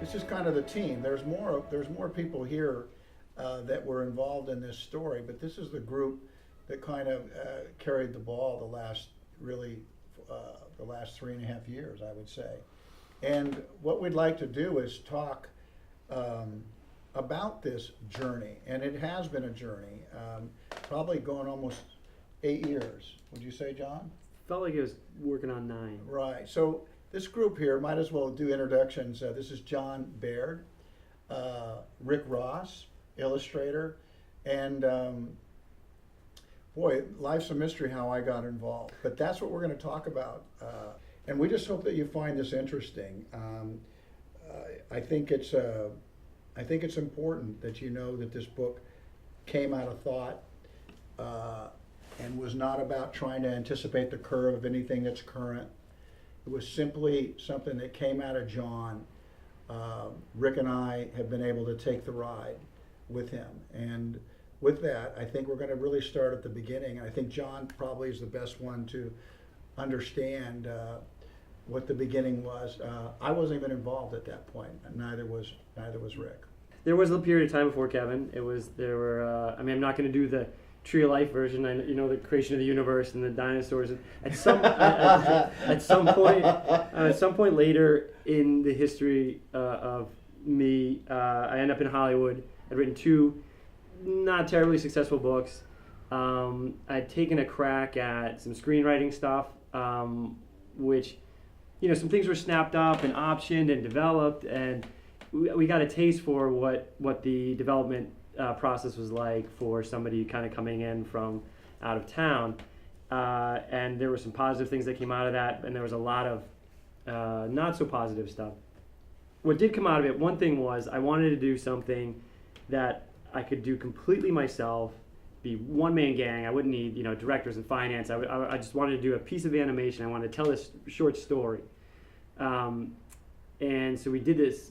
this is kind of the team. There's more people here that were involved in this story, but this is the group that kind of carried the ball the last 3.5 years, I would say. And what we'd like to do is talk about this journey, and it has been a journey, probably going almost 8 years. Would you say, John? Felt like it was working on 9. Right. So this group here, might as well do introductions. This is John Baird, Rick Ross, illustrator, and boy, life's a mystery how I got involved. But that's what we're going to talk about, and we just hope that you find this interesting. I think it's important that you know that this book came out of thought and was not about trying to anticipate the curve of anything that's current. It was simply something that came out of John. Rick and I have been able to take the ride with him. And with that, I think we're going to really start at the beginning. I think John probably is the best one to understand what the beginning was. I wasn't even involved at that point, and neither was Rick. There was a period of time before Kevin. I'm not going to do the Tree of Life version. The creation of the universe and the dinosaurs. At some point later in the history of me, I end up in Hollywood. I'd written 2 not terribly successful books. I'd taken a crack at some screenwriting stuff, which, some things were snapped up and optioned and developed, and we got a taste for what the development process was like for somebody kind of coming in from out of town. And there were some positive things that came out of that, and there was a lot of not so positive stuff. What did come out of it, one thing was I wanted to do something that I could do completely myself, be one-man gang. I wouldn't need directors and finance. I just wanted to do a piece of animation. I wanted to tell this short story. And so we did this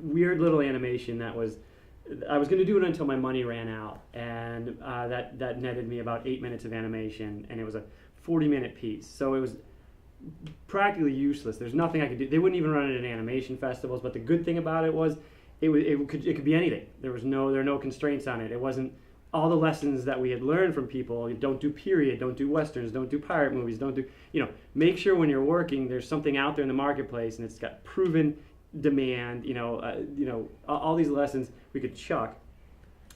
weird little animation I was going to do it until my money ran out, and that netted me about 8 minutes of animation, and it was a 40-minute piece. So it was practically useless. There's nothing I could do. They wouldn't even run it at animation festivals, but the good thing about it was it could be anything. There were no constraints on it. It wasn't all the lessons that we had learned from people. Don't do period, don't do westerns, don't do pirate movies, don't do, make sure when you're working there's something out there in the marketplace and it's got proven demand, all these lessons we could chuck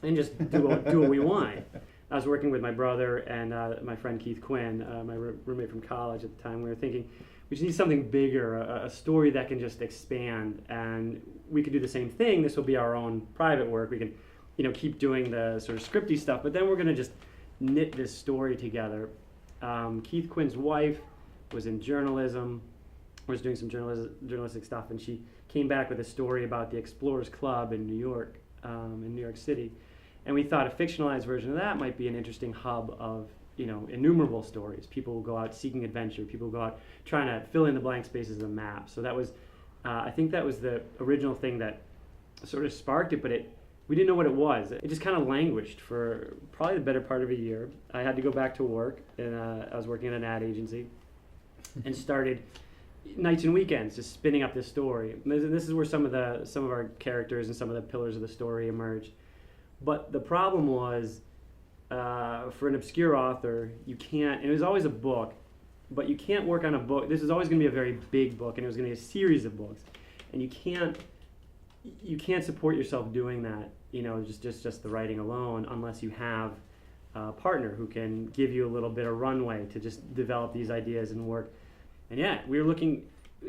and just do what we want. I was working with my brother and my friend Keith Quinn, my roommate from college at the time. We were thinking we just need something bigger, a story that can just expand, and we could do the same thing. This will be our own private work. We can keep doing the sort of scripty stuff, but then we're going to just knit this story together. Keith Quinn's wife was in journalism, was doing some journalistic stuff, and she came back with a story about the Explorers Club in New York City. And we thought a fictionalized version of that might be an interesting hub of, innumerable stories. People will go out seeking adventure. People will go out trying to fill in the blank spaces of the map. So that was, I think that was the original thing that sort of sparked it, but we didn't know what it was. It just kind of languished for probably the better part of a year. I had to go back to work, and I was working at an ad agency, and started nights and weekends just spinning up this story. And this is where some of our characters and some of the pillars of the story emerged. But the problem was, for an obscure author, you can't, and it was always a book, but you can't work on a book. This is always going to be a very big book, and it was going to be a series of books. And you can't support yourself doing that, just the writing alone, unless you have a partner who can give you a little bit of runway to just develop these ideas and work. And we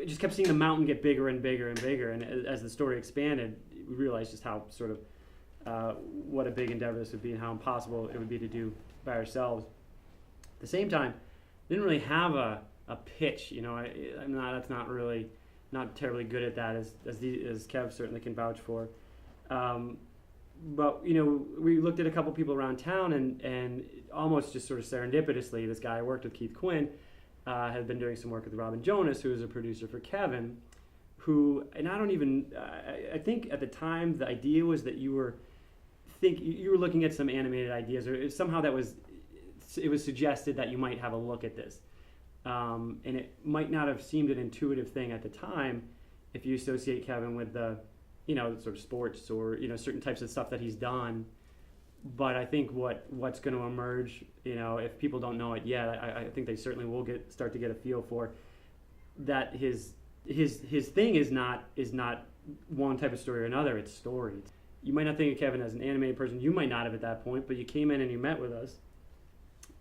just kept seeing the mountain get bigger and bigger and bigger. And as the story expanded, we realized just how sort of what a big endeavor this would be and how impossible it would be to do by ourselves. At the same time, didn't really have a pitch. That's not really, not terribly good at that, as Kev certainly can vouch for. But we looked at a couple people around town, and almost just sort of serendipitously, this guy I worked with, Keith Quinn, had been doing some work with Robin Jonas, who was a producer for Kevin, and I think at the time the idea was that you were looking at some animated ideas, or somehow it was suggested that you might have a look at this. and it might not have seemed an intuitive thing at the time if you associate Kevin with the, sort of sports or, certain types of stuff that he's done. But I think what's going to emerge, if people don't know it yet, I think they certainly will start to get a feel for that. His thing is not one type of story or another. It's stories. You might not think of Kevin as an animated person. You might not have at that point, but you came in and you met with us.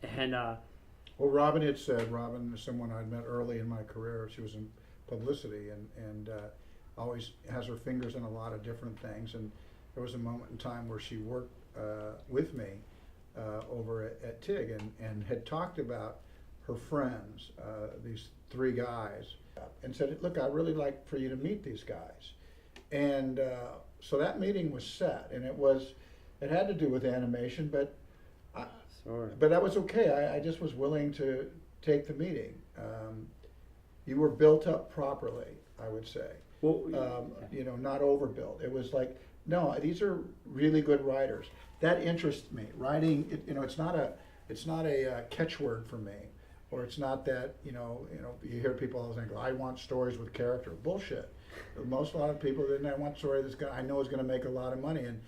And well, Robin had said, Robin is someone I'd met early in my career. She was in publicity and always has her fingers in a lot of different things. And there was a moment in time where she worked with me over at TIG and had talked about her friends, these 3 guys, and said, look, I'd really like for you to meet these guys. And so that meeting was set, and it had to do with animation, but that was okay. I just was willing to take the meeting. You were built up properly, I would say. Well, not overbuilt. It was like, no, these are really good writers. That interests me. Writing, it's not a catchword for me, or it's not that you hear people always think, I want stories with character. Bullshit. A lot of people didn't. I want a story I know is going to make a lot of money, and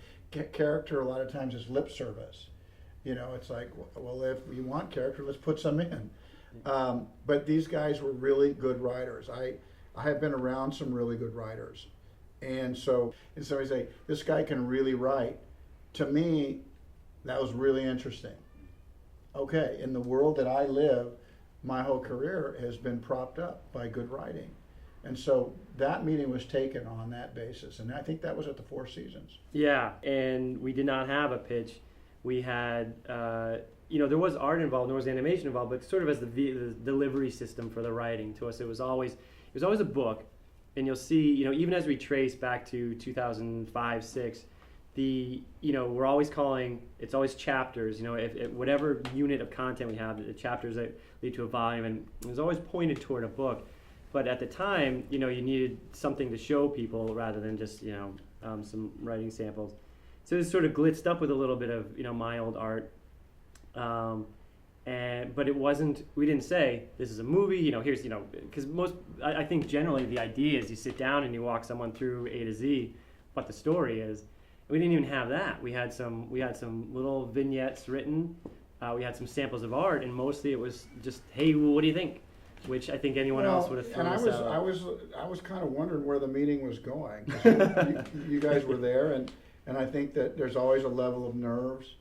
character a lot of times is lip service. It's like, well, if you want character, let's put some in. But these guys were really good writers. I have been around some really good writers. And so I say, this guy can really write. To me, that was really interesting. Okay, in the world that I live, my whole career has been propped up by good writing. And so that meeting was taken on that basis. And I think that was at the Four Seasons. Yeah, and we did not have a pitch. We had, there was art involved, there was animation involved, but sort of as the delivery system for the writing. To us, it was always a book. And you'll see, even as we trace back to 2005, 6, we're always it's always chapters. If whatever unit of content we have, the chapters that lead to a volume, and it was always pointed toward a book. But at the time, you needed something to show people rather than just, some writing samples. So it was sort of blitzed up with a little bit of, my old art. But it wasn't, we didn't say, this is a movie, here's, because I think generally the idea is you sit down and you walk someone through A to Z, what the story is. We didn't even have that. We had some little vignettes written. We had some samples of art, and mostly it was just, hey, what do you think? Which I think anyone else would have thrown us out. I was kind of wondering where the meeting was going. You guys were there, and I think that there's always a level of nerves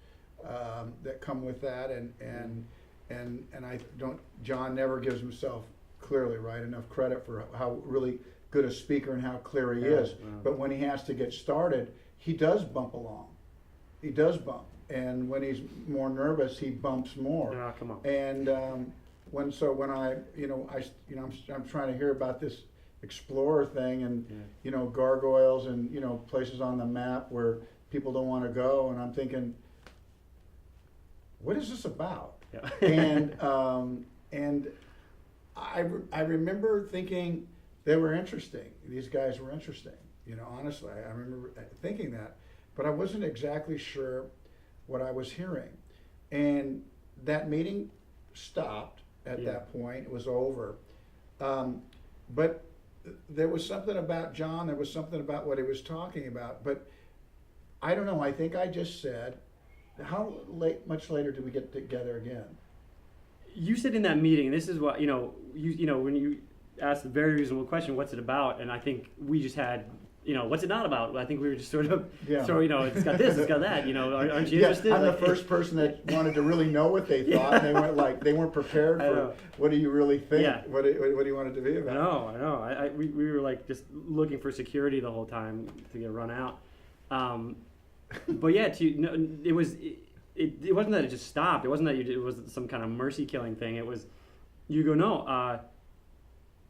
that come with that, and I don't. John never gives himself clearly enough credit for how really good a speaker and how clear he is. But when he has to get started, he does bump along. He does bump, and when he's more nervous, he bumps more. Oh, come on. And when I'm trying to hear about this explorer thing and gargoyles and places on the map where people don't want to go, and I'm thinking, what is this about? Yeah. and I remember thinking they were interesting. These guys were interesting. Honestly, I remember thinking that, but I wasn't exactly sure what I was hearing. And that meeting stopped at that point. It was over. But there was something about John, there was something about what he was talking about, but I don't know, I think I just said, much later did we get together again? You said in that meeting, and this is what, when you asked the very reasonable question, what's it about? And I think we just had, what's it not about? I think we were just sort of, it's got this, it's got that, aren't you interested? I'm the first person that wanted to really know what they thought, and they weren't prepared for, what do you really think? Yeah. What do you want it to be about? I know. We were like just looking for security the whole time to get run out. But yeah, it wasn't that it just stopped. It wasn't that it was some kind of mercy killing thing. It was, you go, no,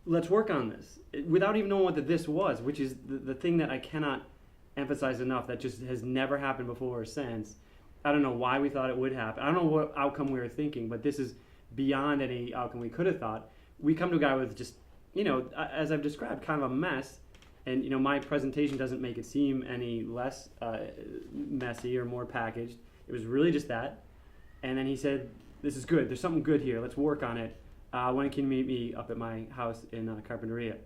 let's work on this without even knowing what this was, which is the thing that I cannot emphasize enough. That just has never happened before or since. I don't know why we thought it would happen. I don't know what outcome we were thinking, but this is beyond any outcome we could have thought. We come to a guy with just, as I've described, kind of a mess. And, my presentation doesn't make it seem any less messy or more packaged. It was really just that. And then he said, this is good. There's something good here. Let's work on it. when can you meet me up at my house in Carpinteria?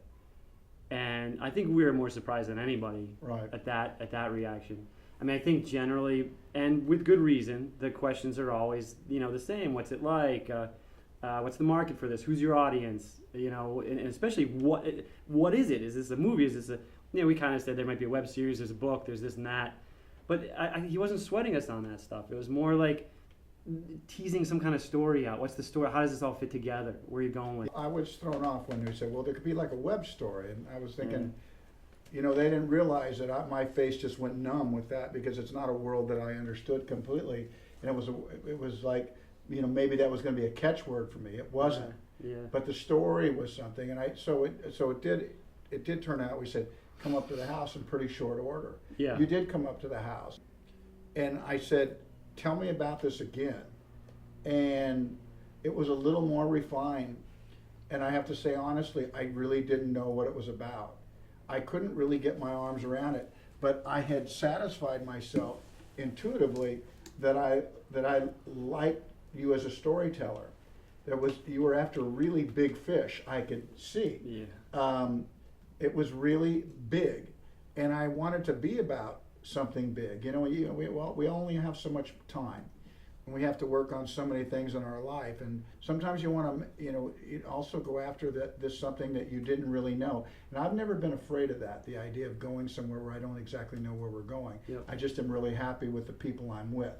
And I think we were more surprised than anybody Right. at that reaction. I mean, I think generally, and with good reason, the questions are always, the same. What's it like? What's the market for this? Who's your audience? And especially what is it? Is this a movie? Is this we kind of said there might be a web series, there's a book, there's this and that. But he wasn't sweating us on that stuff. It was more like teasing some kind of story out. What's the story? How does this all fit together? Where are you going with it? I was thrown off when they said, well, there could be like a web story. And I was thinking, they didn't realize that my face just went numb with that, because it's not a world that I understood completely. And it was like, maybe that was going to be a catchword for me. It wasn't. Yeah. But the story was something. And it did turn out, we said, come up to the house in pretty short order. Yeah. You did come up to the house. And I said, tell me about this again. And it was a little more refined. And I have to say, honestly, I really didn't know what it was about. I couldn't really get my arms around it, but I had satisfied myself intuitively that I liked you as a storyteller. You were after really big fish, I could see. Yeah. It was really big, and I wanted to be about something big. We only have so much time, and we have to work on so many things in our life. And sometimes you want to, you also go after this something that you didn't really know. And I've never been afraid of that. The idea of going somewhere where I don't exactly know where we're going. Yep. I just am really happy with the people I'm with.